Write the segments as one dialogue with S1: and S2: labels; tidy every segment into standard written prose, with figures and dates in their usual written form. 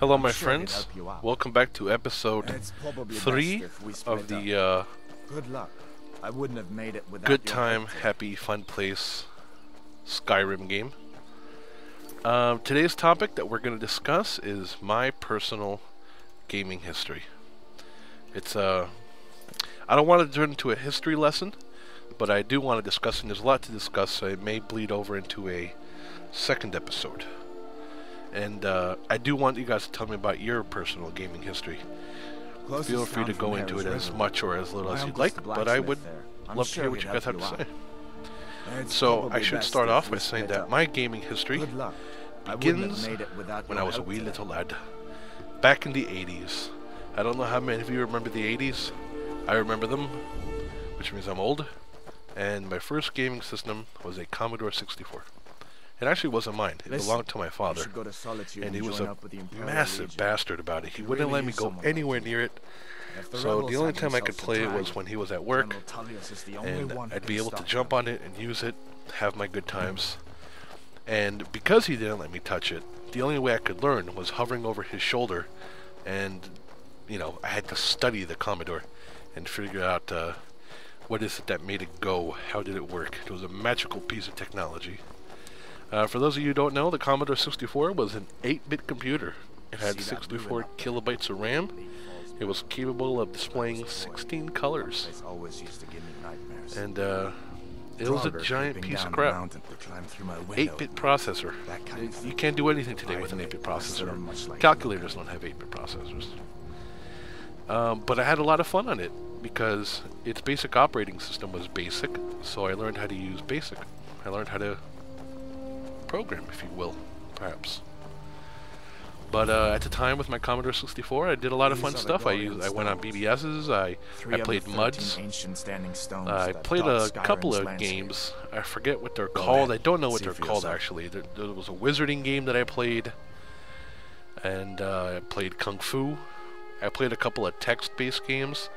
S1: Hello, my friends. Welcome back to episode 3 of the
S2: Good luck. I wouldn't have made it without
S1: Good
S2: your
S1: Time,
S2: help.
S1: Happy, Fun Place Skyrim game. Today's topic that we're going to discuss is my personal gaming history. It's I don't want to turn into a history lesson, but I do want to discuss, and there's a lot to discuss, so it may bleed over into a second episode. And I do want you guys to tell me about your personal gaming history. Feel free to go into it as much or as little as you'd like, but I would love to hear what you guys have to say. So I should start off by saying that my gaming history begins when I was a wee little lad, back in the 80s. I don't know how many of you remember the 80s. I remember them, which means I'm old. And my first gaming system was a Commodore 64. It actually wasn't mine. It belonged to my father. And he was a massive bastard about it. He wouldn't let me go anywhere near it. So the only time I could play it was when he was at work. And I'd be able to jump on it and use it, have my good times. And because he didn't let me touch it, the only way I could learn was hovering over his shoulder. And, you know, I had to study the Commodore and figure out what is it that made it go, how did it work. It was a magical piece of technology. For those of you who don't know, the Commodore 64 was an 8-bit computer. It had 64 kilobytes of RAM. It was capable of displaying 16 colors. And it was a giant piece of crap. 8-bit processor. You can't do anything today with an 8-bit processor. Calculators don't have 8-bit processors. But I had a lot of fun on it because its basic operating system was BASIC, so I learned how to use BASIC. I learned how to program, if you will, perhaps. But at the time with my Commodore 64, I did a lot of fun stuff. I went on BBSs, I played MUDs, I played a couple of games. I forget what they're called. I don't know what they're called, actually. There was a wizarding game that I played, and I played Kung Fu. I played a couple of text-based games,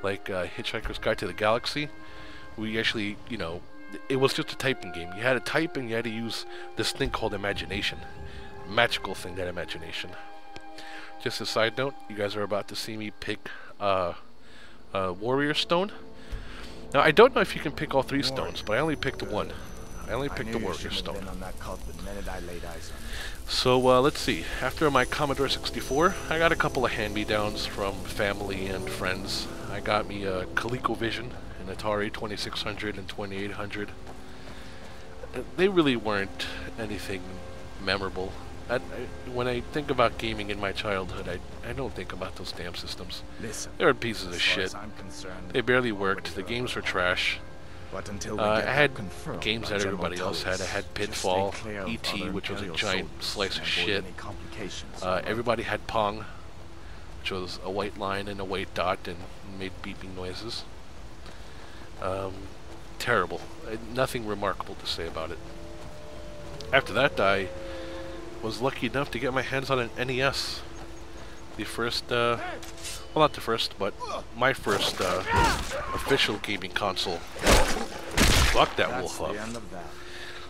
S1: like Hitchhiker's Guide to the Galaxy. We actually, you know, it was just a typing game. You had to type and you had to use this thing called imagination. Magical thing, that imagination. Just a side note, you guys are about to see me pick Warrior Stone. Now, I don't know if you can pick all 3 stones, but I only picked one. I only picked the Warrior Stone. So, let's see. After my Commodore 64, I got a couple of hand-me-downs from family and friends. I got me a ColecoVision, an Atari 2600 and 2800. They really weren't anything memorable. When I think about gaming in my childhood, I don't think about those damn systems. They were pieces of shit. They barely worked. The games were trash. I had games that everybody else had. I had Pitfall, E.T., which was a giant slice of shit. Everybody had Pong, which was a white line and a white dot and made beeping noises. Terrible. Nothing remarkable to say about it. After that, I was lucky enough to get my hands on an NES. The first, well, not the first, but my first official gaming console. Fuck that wolf up.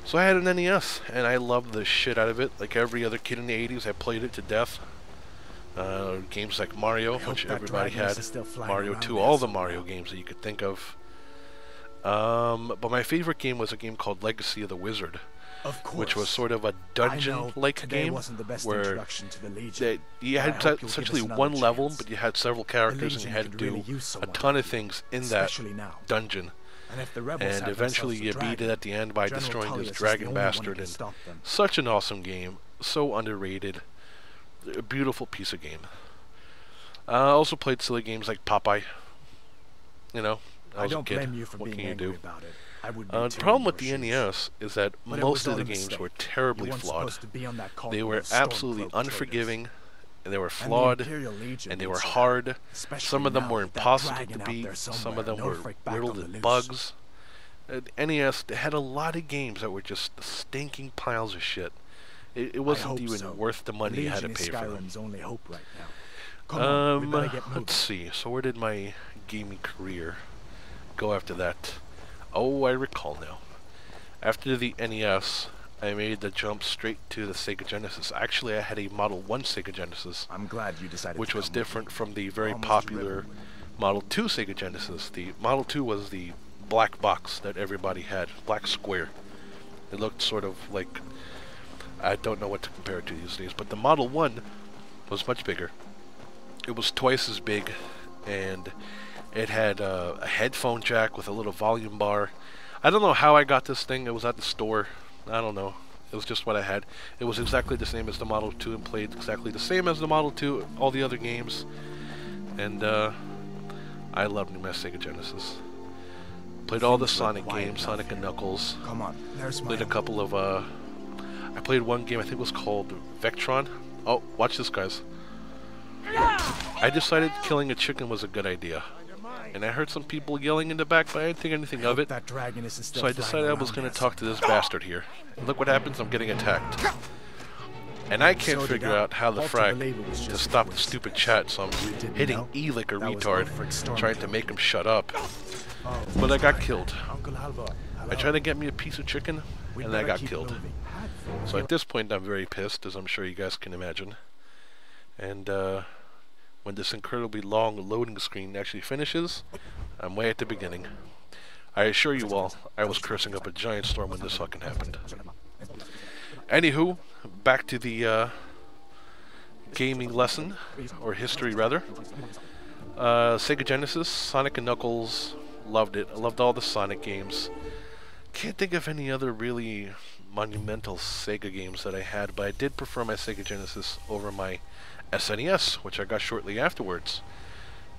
S1: So I had an NES, and I loved the shit out of it. Like every other kid in the 80s, I played it to death. Games like Mario, which everybody had. Mario 2, all the Mario games that you could think of. But my favorite game was a game called Legacy of the Wizard, which was sort of a dungeon-like game where you had essentially one level, but you had several characters and you had to do a ton of things in that dungeon. And eventually you beat it at the end by destroying this dragon bastard. And such an awesome game, so underrated, a beautiful piece of game. I also played silly games like Popeye. You know, I was a kid. What can you do? The problem with the NES is that most of the games were terribly flawed. They were absolutely unforgiving, and they were flawed, and they were hard. Some of them were impossible to beat. Some of them were riddled with bugs. NES, they had a lot of games that were just stinking piles of shit. It wasn't even worth the money you had to pay for them. Let's see. So where did my gaming career go after that? Oh, I recall now. After the NES, I made the jump straight to the Sega Genesis. Actually, I had a Model 1 Sega Genesis,
S2: I'm glad you decided
S1: which
S2: to
S1: was
S2: come
S1: different from the very
S2: Almost
S1: popular
S2: driven.
S1: Model 2 Sega Genesis. The Model 2 was the black box that everybody had, black square. It looked sort of like, I don't know what to compare it to these days, but the Model 1 was much bigger. It was twice as big, and it had a headphone jack with a little volume bar. I don't know how I got this thing. It was at the store. I don't know. It was just what I had. It was exactly the same as the Model 2 and played exactly the same as the Model 2, all the other games. And I loved my Sega Genesis. Played all the Sonic games, Sonic and Knuckles.
S2: Come on, there's
S1: Played a couple of, I played one game I think it was called Vectron. Oh, watch this, guys. I decided killing a chicken was a good idea. And I heard some people yelling in the back, but I didn't think anything of it.
S2: That dragon is still
S1: So I decided I was going to talk to this bastard here. And look what happens, I'm getting attacked. And I can't figure out how the frag to stop the stupid chat, so I'm hitting E like a retard, trying to make him shut up. But I got killed. I tried to get me a piece of chicken, and I got killed. So at this point I'm very pissed, as I'm sure you guys can imagine. And when this incredibly long loading screen actually finishes, I'm way at the beginning. I assure you all, I was cursing up a giant storm when this fucking happened. Anywho, back to the gaming lesson, or history rather. Sega Genesis, Sonic and Knuckles, loved it. I loved all the Sonic games. Can't think of any other really monumental Sega games that I had, but I did prefer my Sega Genesis over my SNES, which I got shortly afterwards.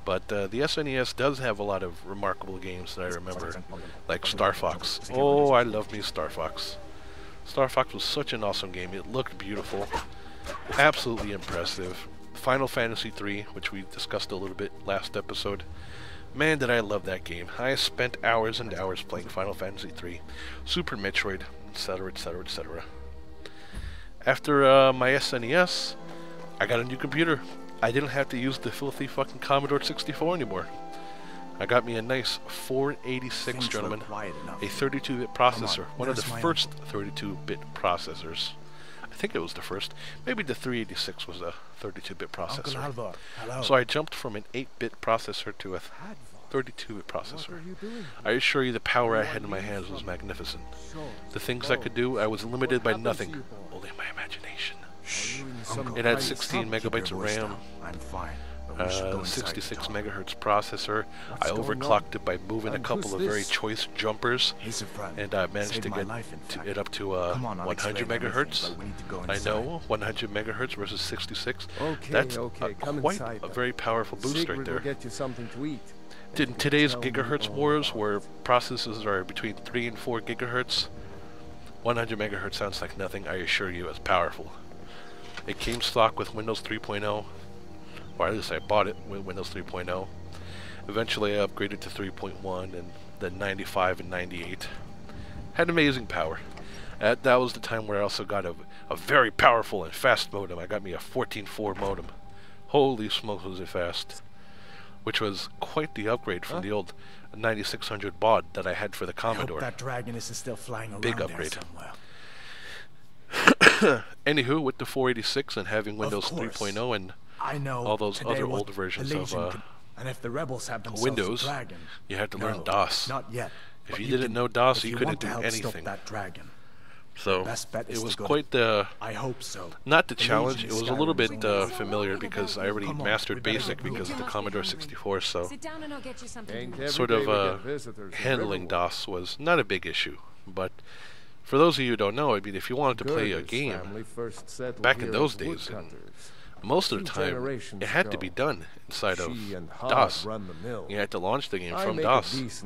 S1: But the SNES does have a lot of remarkable games that I remember, like Star Fox. Oh, I love me Star Fox. Star Fox was such an awesome game. It looked beautiful, absolutely impressive. Final Fantasy III, which we discussed a little bit last episode. Man, did I love that game. I spent hours and hours playing Final Fantasy III, Super Metroid, etc., etc., etc. After my SNES, I got a new computer. I didn't have to use the filthy fucking Commodore 64 anymore. I got me a nice 486, gentlemen, a 32-bit processor, one of the first 32-bit processors. I think it was the first. Maybe the 386 was a 32-bit processor. So I jumped from an 8-bit processor to a 32-bit processor. I assure you the power I had in my hands was magnificent. The things I could do, I was limited by nothing, only my imagination. It had 16 megabytes of RAM, 66 megahertz processor. I overclocked it by moving a couple of very choice jumpers, and I managed to get it up to 100 megahertz. I know, 100 megahertz versus 66. That's quite a very powerful boost right there. In today's gigahertz wars, where processors are between 3 and 4 gigahertz, 100 megahertz sounds like nothing. I assure you, it's powerful. It came stock with Windows 3.0, or at least I bought it with Windows 3.0. Eventually I upgraded to 3.1 and then 95 and 98. Had amazing power. That was the time where I also got a very powerful and fast modem. I got me a 14.4 modem. Holy smokes, was it fast. Which was quite the upgrade from the old 9600 baud that I had for the Commodore.
S2: That dragon is still flying around.
S1: Big upgrade. Anywho, with the 486 and having Windows 3.0 and all those other old versions of
S2: and if the rebels have
S1: Windows,
S2: dragon,
S1: you had to learn DOS.
S2: Not yet.
S1: If you didn't know DOS, you couldn't do anything.
S2: That dragon,
S1: so it was quite the,
S2: I hope so.
S1: Not the challenge, it was a little bit familiar because I already mastered BASIC because of the Commodore 64, so sort of handling DOS was not a big issue. But for those of you who don't know, I mean, if you wanted to play a game back in those days, most of the time it had to be done inside of DOS. You had to launch the game from DOS.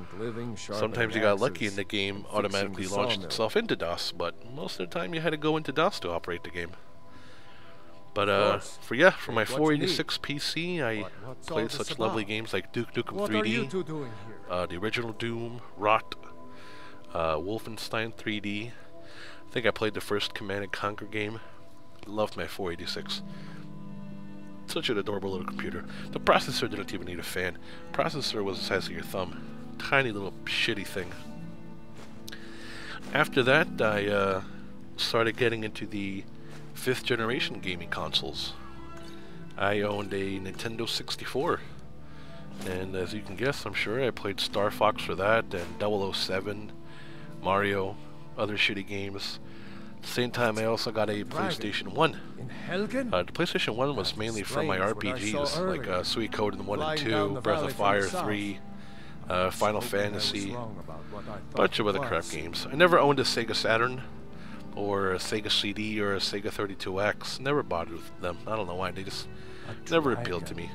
S1: Sometimes you got lucky and the game automatically launched itself into DOS, but most of the time you had to go into DOS to operate the game. But for my 486 PC, I played such lovely games like Duke Nukem 3D, the original Doom, Rot, Wolfenstein 3D. I think I played the first Command & Conquer game. Loved my 486. Such an adorable little computer. The processor didn't even need a fan. Processor was the size of your thumb. Tiny little shitty thing. After that, I started getting into the 5th generation gaming consoles. I owned a Nintendo 64, and as you can guess, I'm sure I played Star Fox for that, and 007, Mario, other shitty games. At the same time, I also got a PlayStation 1.
S2: In Helgen?
S1: The PlayStation 1 was mainly for my RPGs, like Suikoden 1 and 2, Breath of Fire 3, Final Fantasy, bunch of other crap games. I never owned a Sega Saturn, or a Sega CD, or a Sega 32X. Never bothered with them. I don't know why, they just never appealed to me.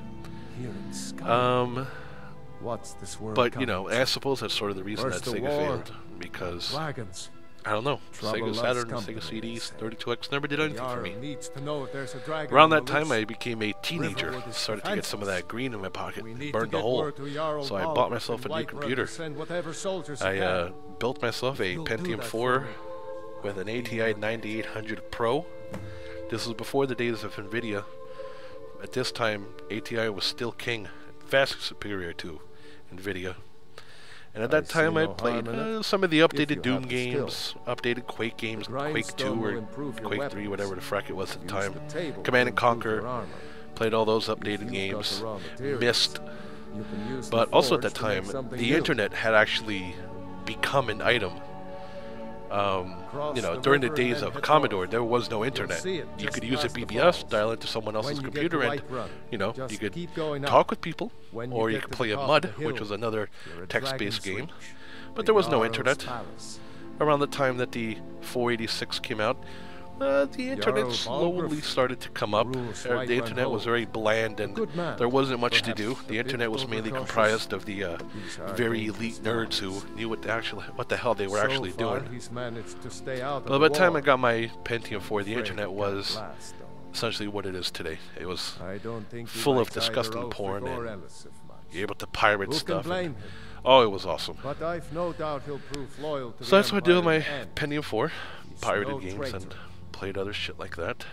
S2: What's this word
S1: But, you know, I suppose that's sort of the reason that Sega failed, because
S2: Wagons.
S1: I don't know.
S2: Trouble
S1: Sega
S2: loves
S1: Saturn,
S2: company,
S1: Sega CDs,
S2: they say.
S1: 32X never did anything for me.
S2: Needs to know if there's a dragon
S1: Around
S2: on
S1: that
S2: the
S1: time,
S2: loose.
S1: I became a teenager.
S2: Riverwood is
S1: Started to get some of that
S2: defenseless.
S1: green in my pocket.
S2: We need
S1: Burned
S2: to
S1: a
S2: get
S1: hole.
S2: word to Jarl
S1: So I
S2: Balgruuf
S1: bought myself a
S2: in
S1: new
S2: Whiterun
S1: computer.
S2: to send whatever soldiers he
S1: I
S2: can.
S1: built myself a
S2: You'll do
S1: Pentium
S2: that
S1: 4
S2: for me.
S1: with an ATI 9800 Pro. This was before the days of NVIDIA. At this time, ATI was still king, vastly superior to NVIDIA. And at that
S2: see
S1: time, I
S2: no
S1: played
S2: harm in it,
S1: some of the
S2: you
S1: updated
S2: have
S1: Doom
S2: the
S1: games, updated Quake games,
S2: The
S1: Quake 2
S2: grindstone will
S1: or
S2: improve your
S1: Quake 3,
S2: weapons.
S1: whatever the frack it was at the
S2: Use
S1: time.
S2: the table
S1: Command
S2: to
S1: and
S2: improve your
S1: Conquer,
S2: armor.
S1: played all those
S2: If
S1: updated
S2: you've got
S1: games,
S2: the raw materials,
S1: missed.
S2: you can use
S1: But
S2: the
S1: also at
S2: forge
S1: that
S2: to make
S1: time,
S2: something
S1: the
S2: new.
S1: internet had actually become an item. You know,
S2: the
S1: during the
S2: river
S1: days
S2: and
S1: of
S2: head
S1: Commodore,
S2: north.
S1: there was no
S2: You'll
S1: internet.
S2: see it
S1: You
S2: just
S1: could use a
S2: past the
S1: BBS,
S2: falls.
S1: dial into someone
S2: When
S1: else's
S2: you get
S1: computer,
S2: to
S1: and
S2: Whiterun,
S1: you know,
S2: just
S1: you could
S2: keep going up.
S1: talk with people,
S2: When
S1: or you
S2: get
S1: could
S2: to
S1: play
S2: the
S1: a
S2: top
S1: MUD,
S2: of the
S1: which
S2: hill,
S1: was another
S2: you're at
S1: text-based
S2: Dragon's
S1: game.
S2: Reach,
S1: But there was no
S2: Jarl's
S1: internet.
S2: Palace.
S1: Around the time that the 486 came out, the internet
S2: Jarl
S1: slowly
S2: Balgruuf
S1: started to come up.
S2: rules
S1: The
S2: Whiterun
S1: internet was
S2: Hold.
S1: very bland, and
S2: Good man,
S1: there wasn't much to
S2: perhaps
S1: do.
S2: a
S1: The
S2: bit
S1: internet was mainly
S2: overcautious.
S1: comprised of the
S2: These are
S1: very
S2: dangerous
S1: elite nerds who
S2: times.
S1: knew what the hell they were actually
S2: So far,
S1: doing.
S2: he's managed to stay out
S1: Well,
S2: of
S1: by
S2: the
S1: the time I
S2: war.
S1: got my Pentium 4, the
S2: Afraid
S1: internet
S2: it
S1: was
S2: can't last, though.
S1: essentially what it is today. It was
S2: I don't think he
S1: full of
S2: likes either
S1: disgusting
S2: Ulfric
S1: porn
S2: or
S1: and
S2: Elisif much.
S1: you're able to pirate
S2: Who can
S1: stuff.
S2: blame
S1: And,
S2: him?
S1: oh, it was awesome.
S2: But I've no doubt he'll prove loyal to
S1: So
S2: the
S1: that's what I did with
S2: Empire
S1: my
S2: in the end.
S1: Pentium 4.
S2: He's
S1: Pirated
S2: no
S1: games
S2: traitor.
S1: and played other shit like that.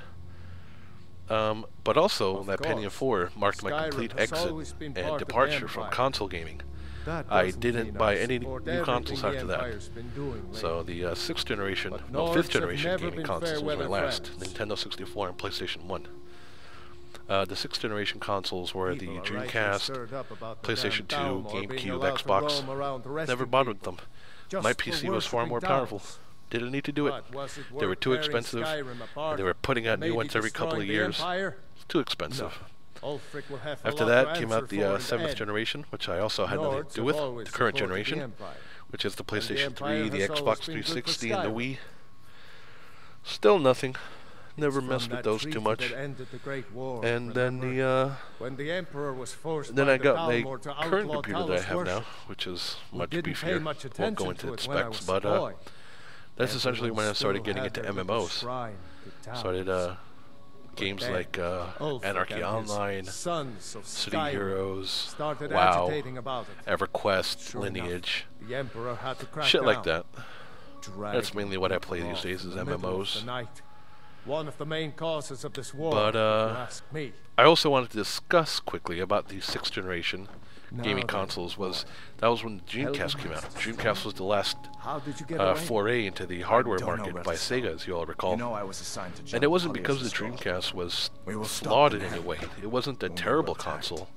S1: But also,
S2: Of
S1: that Pentium
S2: course.
S1: 4 marked my
S2: Skyrim
S1: complete
S2: has
S1: exit
S2: always been
S1: and
S2: part of the
S1: departure from
S2: Empire.
S1: console gaming.
S2: That
S1: I
S2: doesn't
S1: didn't
S2: mean
S1: buy
S2: I
S1: any
S2: support
S1: new consoles
S2: everything
S1: after
S2: the
S1: that.
S2: Empire's been doing
S1: So
S2: lately.
S1: the 6th generation,
S2: But
S1: no,
S2: Nords
S1: 5th
S2: have
S1: generation
S2: never
S1: gaming
S2: been
S1: consoles was my
S2: fair-weather
S1: last.
S2: friends.
S1: Nintendo 64 and PlayStation 1. The 6th generation consoles were the
S2: People are rightly
S1: Dreamcast,
S2: stirred up about the
S1: PlayStation 2,
S2: damn Thalmor being
S1: GameCube,
S2: allowed to
S1: Xbox.
S2: roam around the rest
S1: Never
S2: of
S1: bothered
S2: people,
S1: them.
S2: just
S1: My
S2: for
S1: PC was far
S2: worshipping
S1: more powerful.
S2: dolls.
S1: Didn't need to do it.
S2: But was it
S1: They were
S2: worth
S1: too
S2: tearing
S1: expensive,
S2: Skyrim apart
S1: and they were putting out
S2: and
S1: new
S2: maybe
S1: ones every couple of
S2: destroying the
S1: years.
S2: Empire?
S1: It's too expensive.
S2: Ulfric will have a
S1: After
S2: lot
S1: that
S2: to
S1: came
S2: answer
S1: out the
S2: for in the
S1: 7th
S2: end.
S1: generation, which I also had nothing
S2: Nords
S1: to do
S2: have
S1: with.
S2: always
S1: The current
S2: supported the
S1: generation,
S2: Empire.
S1: which is the
S2: And the
S1: PlayStation
S2: Empire
S1: 3, the
S2: has always
S1: Xbox
S2: been good for
S1: 360, and the
S2: Skyrim.
S1: Wii. Still nothing. Never
S2: From
S1: messed with
S2: that
S1: those
S2: treaty
S1: too much.
S2: that ended the Great War,
S1: And then
S2: remember? When the Emperor was forced
S1: then
S2: by
S1: I
S2: the
S1: got the
S2: Thalmor to
S1: current
S2: outlaw
S1: computer that I
S2: Talos
S1: have now,
S2: worship.
S1: which is
S2: We
S1: much
S2: didn't pay
S1: beefier.
S2: much
S1: Won't
S2: attention
S1: go into
S2: to
S1: its
S2: it when I
S1: specs,
S2: was
S1: but
S2: a boy.
S1: that's essentially when I started
S2: Everyone
S1: getting into
S2: still had their little
S1: MMOs.
S2: shrine to Talos.
S1: Started games
S2: then,
S1: like
S2: Ulfric
S1: Anarchy
S2: and his
S1: Online,
S2: sons of
S1: City
S2: Skyrim
S1: Heroes,
S2: started
S1: WoW,
S2: agitating about it.
S1: EverQuest,
S2: Sure enough,
S1: Lineage,
S2: the Emperor had to crack
S1: shit
S2: down.
S1: like that.
S2: Dragging
S1: That's mainly what I play
S2: people
S1: these
S2: off
S1: days is
S2: in the middle of
S1: MMOs.
S2: the night. One of the main causes of this war,
S1: But,
S2: if you ask me.
S1: I also wanted to discuss quickly about the 6th generation gaming
S2: then,
S1: consoles. That was when the Dreamcast came out. Dreamcast was the last
S2: How did you get away?
S1: foray into the hardware
S3: don't know
S1: market
S3: where
S1: by
S3: to start.
S1: Sega, as you all recall.
S3: You know I was assigned to
S1: And it wasn't
S3: John
S1: because the
S3: Collier's
S1: Dreamcast was
S3: We will stop
S1: flawed
S3: them
S1: in any
S3: now.
S1: way. It wasn't a
S3: When we
S1: terrible
S3: were attacked
S1: console.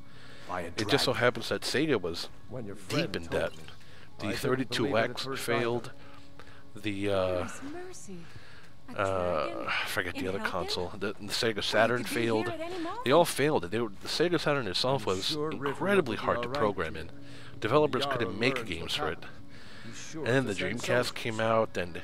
S3: by a
S1: It just so
S3: dragon.
S1: happens that Sega was
S2: When your friend
S1: deep in
S2: told
S1: debt.
S2: me.
S1: The
S2: I didn't believe it at
S1: 32X
S2: first
S1: failed. The
S4: Goodness mercy. A dragon
S1: I forget the
S4: in
S1: other
S4: Helgen?
S1: console. The Sega Saturn
S4: could be here
S1: failed.
S4: at any moment.
S1: They all failed. The Sega Saturn itself
S2: I'm
S1: was
S2: sure River
S1: incredibly
S2: will be
S1: hard to
S2: alright,
S1: program
S2: Jim.
S1: in. Developers
S2: Jarl
S1: couldn't make
S2: learns
S1: games
S2: what
S1: for it.
S2: happened. He's sure
S1: And then the
S2: to send
S1: Dreamcast
S2: soldiers.
S1: came out, and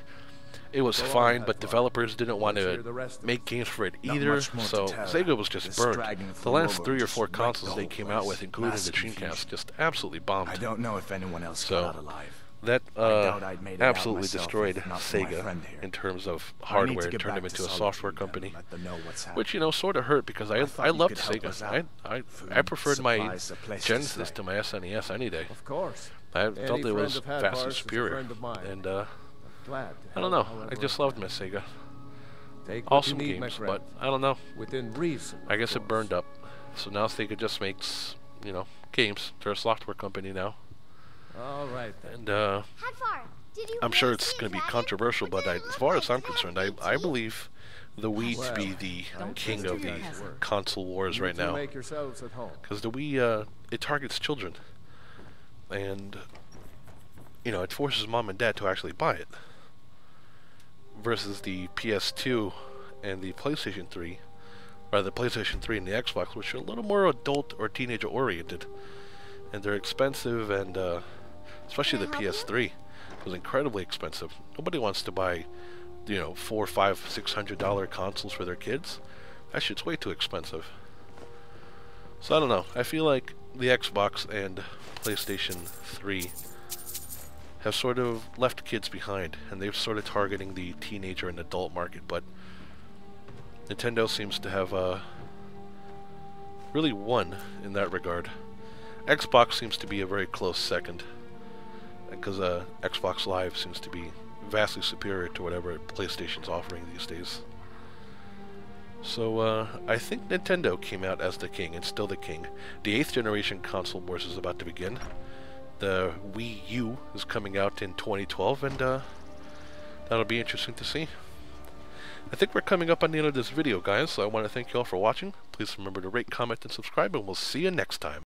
S1: it was
S2: Go on,
S1: fine, but
S2: Hadvar.
S1: developers didn't want
S2: Let's hear the
S1: to
S2: rest of
S1: make
S2: it.
S1: games for it
S3: Not
S1: either,
S3: much more to
S1: so
S3: tell.
S1: Sega was just
S3: This
S1: burnt.
S3: dragon
S1: The
S3: flew
S1: last
S3: over
S1: 3 or
S3: and
S1: 4
S3: just wrecked
S1: consoles
S3: the
S1: they
S3: whole
S1: came out
S3: place.
S1: with, including the
S3: Massive
S1: Dreamcast,
S3: confusion.
S1: just absolutely bombed.
S3: I don't know if anyone else
S1: So,
S3: got out alive.
S1: That
S3: doubt I'd made it out
S1: absolutely
S3: myself
S1: destroyed
S3: if not for my
S1: Sega
S3: friend here.
S1: in terms of
S3: I need
S1: hardware
S3: to
S1: and
S3: get
S1: turned
S3: back
S1: them
S3: to
S1: into a
S3: Solitude
S1: software
S3: and
S1: company.
S3: Let them know what's happening.
S1: Which, you know, sort of hurt because
S3: I thought
S1: I
S3: you
S1: loved
S3: could help
S1: Sega.
S3: us out.
S1: I
S3: Food,
S1: preferred my
S3: supplies, a place to
S1: Genesis
S3: stay.
S1: to my SNES any day.
S2: Of course.
S1: I
S2: Any
S1: felt it
S2: friend
S1: was
S2: of Hadvar's
S1: vastly
S2: is a
S1: superior.
S2: friend of mine.
S1: And
S2: Glad to
S1: I don't
S2: help
S1: know. I
S2: however
S1: just
S2: I
S1: loved
S2: can.
S1: my Sega.
S2: Take what
S1: Awesome
S2: you need, my
S1: games,
S2: friend.
S1: but I don't know.
S2: Within reason.
S1: I
S2: of
S1: guess it
S2: course.
S1: burned up. So now Sega just makes, you know, games. They're a software company now.
S2: All right then.
S1: And
S5: Hadvar,
S1: I'm sure it's going to be controversial, but as far as I'm concerned, I believe the Wii to be the king of the console wars right now.
S2: Make yourselves at home.
S1: Because the Wii, it targets children. And, you know, it forces mom and dad to actually buy it. Versus the PS2 and the PlayStation 3, or the PlayStation 3 and the Xbox, which are a little more adult or teenager oriented. And they're expensive, and especially the PS3 was incredibly expensive. Nobody wants to buy, you know, $400, $500, $600 consoles for their kids. That shit's way too expensive. So I don't know. I feel like the Xbox and PlayStation 3 have sort of left kids behind, and they're sort of targeting the teenager and adult market, but Nintendo seems to have really won in that regard. Xbox seems to be a very close second, because Xbox Live seems to be vastly superior to whatever PlayStation's offering these days. So I think Nintendo came out as the king, and still the king. The 8th generation console wars is about to begin. The Wii U is coming out in 2012, and that'll be interesting to see. I think we're coming up on the end of this video, guys, so I want to thank you all for watching. Please remember to rate, comment, and subscribe, and we'll see you next time.